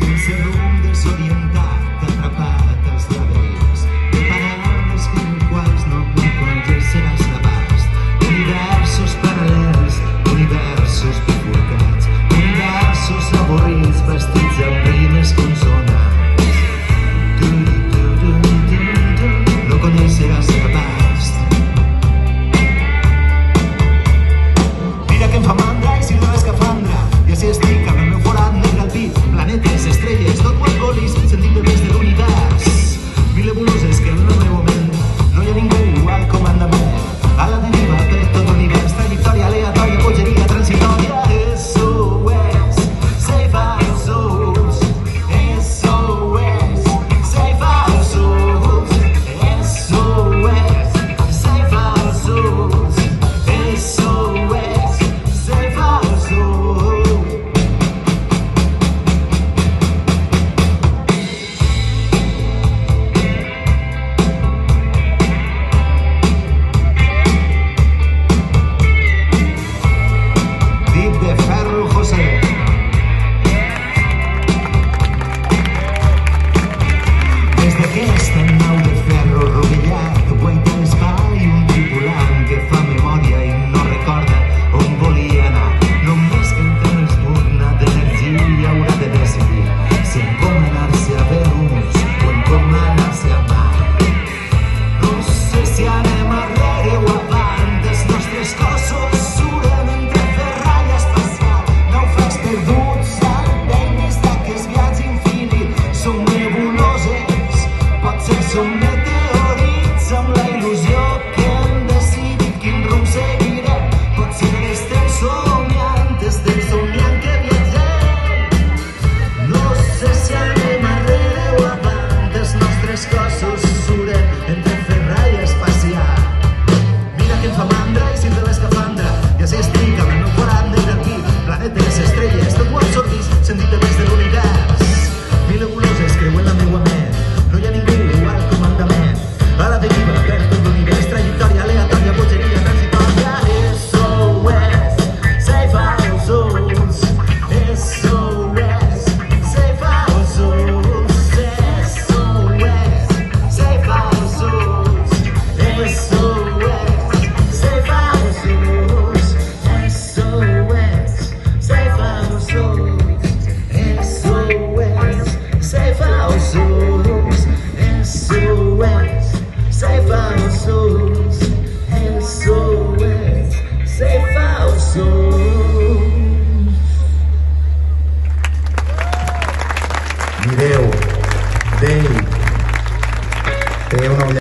sense rumb, desorientat, atrapat als laberints de paraules que en quals no coneixeràs l'abast. Universos paral·lels, universos bifurcats, universos avorrits vestits amb rimes consonants. No coneixeràs l'abast. Mira que em fa mandra i si no l'escafandra, i així estic amb el meu forat negre al pit. Planetes, estrelles, tot ho alcoholis, sentim de des de l'univers. Mil nebuloses que en el meu moment no hi ha ningú igual comandament. A la deriva per tot l'univers, trajectòria aleatòria, bogeria transitòria. SOS, save our souls. SOS, save our souls. SOS, save our souls. SOS, save our souls. Dit de ferro, José. Des d'aquesta nau de ferro rovellat guaita l'espai un tripulant que fa memòria i no recorda on volia anar. Només que entre els burna d'energia haurà de decidir si encomanar-se a Venus o encomanar-se a Mart. No sé si anem arrere o avant, els nostres cossos suren entre ferralla espacial. Naufrags perduts al vent d'aquest viatge infinit. Som nebuloses, potser som meteorits amb la il·lusió que hem decidit quin rumb seguirem. Potser estem somiant, estem somiant que viatgem. No sé si anem arrere o avant, els nostres cossos suren entre ferralla espacial. Mira que em fa mandra i sinto l'escafandra, i així estic amb el meu forat negre al pit. Planetes, estrelles, tot ho absorbís, sentit de des de l'univers. Mil nebuloses creuen la meua ment, no hi ha ningú igual comandament. A la deriva per tot l'univers, trajectòria aleatòria, bogeria transitòria. SOS, save our souls. SOS, save our souls. SOS, save our souls. SOS, save our souls. SOS, save our souls. SOS, save our souls. SOS, save our souls. SOS, save our souls. Mi Déu, d'ell, té una